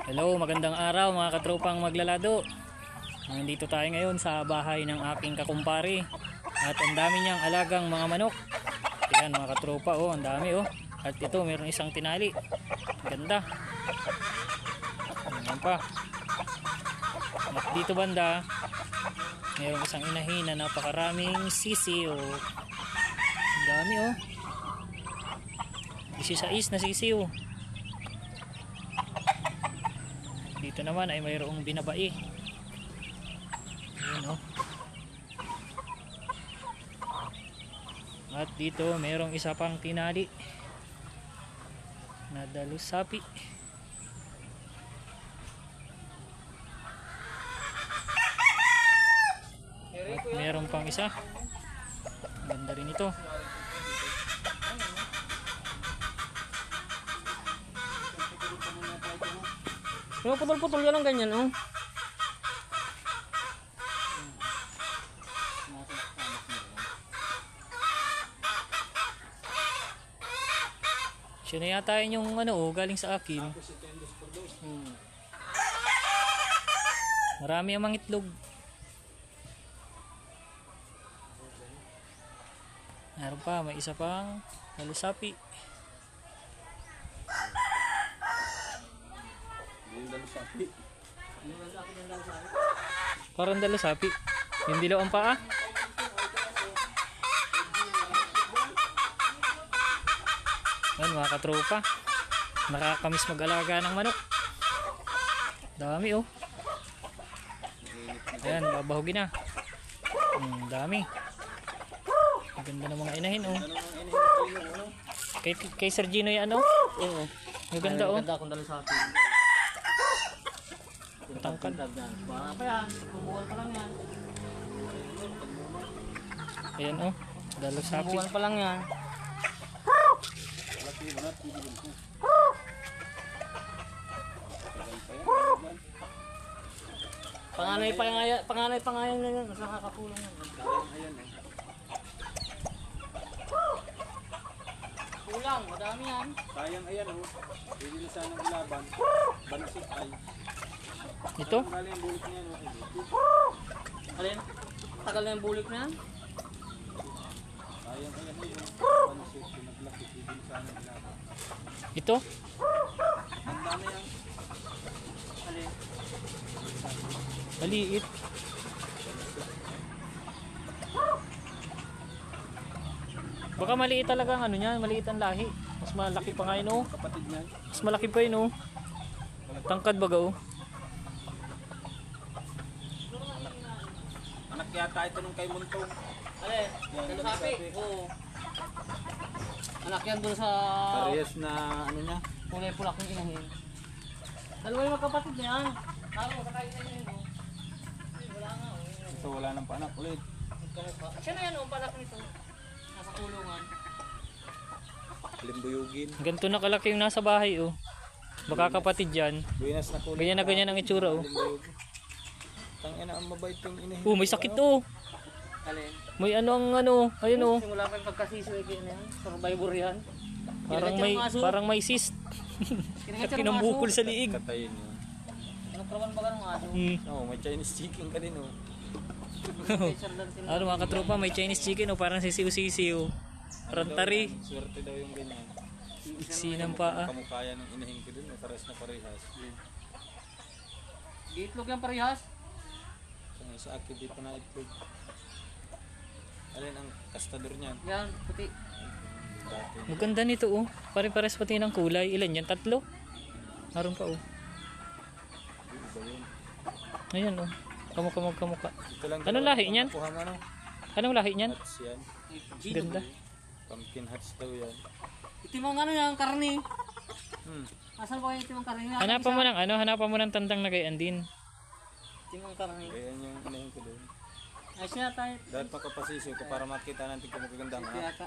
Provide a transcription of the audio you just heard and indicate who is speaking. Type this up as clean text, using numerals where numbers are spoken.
Speaker 1: Hello, magandang araw mga katropang maglalado. Nandito tayo ngayon sa bahay ng aking kakumpari. At ang dami niyang alagang mga manok. Ayan mga katropa, oh, ang dami oh. At ito, mayroon isang tinali. Ganda. Ayan pa. At dito banda, mayroon isang inahin na napakaraming sisiw. Ang dami oh. 16 na sisiw. Dito naman ay mayroong binabai. Ayan, oh. At dito mayroong isa pang tinali na dalusapi. At mayroong pang isa. Ganda rin ito.
Speaker 2: Yung putol-putol yan ang ganyan, oh.
Speaker 1: Siya na yata yun yung ano, oh, galing sa akin. Marami ang mangitlog. Meron pa, may isa pang dalusapi. Parang dalusapi. Yung dilaw ang paa. Ayan mga katropa, nakakamiss mag-alaga ng manok. Dami oh. Ayan, babahugin na. Dami. Maganda ng mga inahin oh. Kay Sir Gino yan oh.
Speaker 2: Oo.
Speaker 1: Maganda oh.
Speaker 2: Maganda akong dalusapi.
Speaker 1: Matangkad.
Speaker 2: Baka pa yan, kumukuhan pa lang yan.
Speaker 1: Ayan oh, dalusapi.
Speaker 2: Kumukuhan pa lang yan. Panganay pa nga yan na yan. Nakakakulong yan. Kulang, madami yan.
Speaker 3: Sayang ayan oh. Pwede na sanang ilaban. Bansik ay.
Speaker 1: Ito?
Speaker 3: Tagal yung bulik niya no.
Speaker 2: Alin? Tagal na yung bulik na yan.
Speaker 3: Sayang ayan oh. Bansik. Pinaglaki. Pwede na sanang ilaban.
Speaker 1: Ito?
Speaker 3: Ang dami yan.
Speaker 2: Alin?
Speaker 1: Maliit. Baka maliit talaga ang ano niyan, maliit ang lahi. Mas malaki pa nga yun oh.
Speaker 3: Kapatid niyan.
Speaker 1: Mas malaki pa yun oh. Tangkad baga oh.
Speaker 3: Anak yata ito nung kay Muntong.
Speaker 2: Alin? Dalusapi? Oo. Anak yan doon sa
Speaker 3: Parehas na ano niya.
Speaker 2: kulay pulak ng inahin. Dalawa yung magkapatid na yan. Tama, kakain na yun oh. Wala nga oh.
Speaker 3: Ito wala nang panak ulit.
Speaker 2: Siya na yan oh, palak nito. Nasa kulungan.
Speaker 3: Limbuyugin.
Speaker 1: Ganito na kalaki yung nasa bahay oh. Baka kapatid yan.
Speaker 3: Buenas na kulay.
Speaker 1: Ganyan na ganyan ang itsura oh.
Speaker 3: Limbuyugin. Tangina ang mabait yung inahin.
Speaker 1: Oh, may sakit oh.
Speaker 2: Alin?
Speaker 1: May ano ang ano, ayun oh.
Speaker 2: Simula pa yung pagkasiso eh, yan. Survivor yan.
Speaker 1: Parang may cyst. At kinambukol sa liig.
Speaker 3: Katayin yun.
Speaker 2: Nagkaroon ba ka ng aso?
Speaker 3: Oo, may Chinese chicken ka din oh.
Speaker 1: Ano mga katropa, may Chinese chicken oh, parang sisiw-sisiw. Rantari.
Speaker 3: Swerte daw yung ganyan.
Speaker 1: Sinang paa.
Speaker 3: Kamukaya ng inahin ko dun, pares na parehas.
Speaker 2: Itlog yan parehas.
Speaker 3: Sa akin di pa na itlog. Alin ang kastador niyan?
Speaker 2: Yan, puti.
Speaker 3: Dati.
Speaker 1: Maganda nito oh. Pare-pares pati ng kulay. Ilan yan? 3? Meron pa oh.
Speaker 3: Iba yun.
Speaker 1: Ayan oh. Kamukha.
Speaker 3: Ito lang
Speaker 1: Anong lahi niyan?
Speaker 3: Nakuha nga no?
Speaker 1: Anong lahi niyan?
Speaker 3: Hats yan.
Speaker 1: Ganda.
Speaker 3: Pumpkin hats daw yan.
Speaker 2: Itimong ano yan, karni.
Speaker 3: Hmm.
Speaker 2: Asan ba yung itimong karni?
Speaker 1: Hanapan mo ng ano, hanapan mo ng tandang na gayan din.
Speaker 2: Itimong karni.
Speaker 3: Ayan yung inahin ko doon.
Speaker 2: Ay siya tayo.
Speaker 3: Dahil pa kapasisyo ko para makita natin kung magaganda ang
Speaker 2: Yata.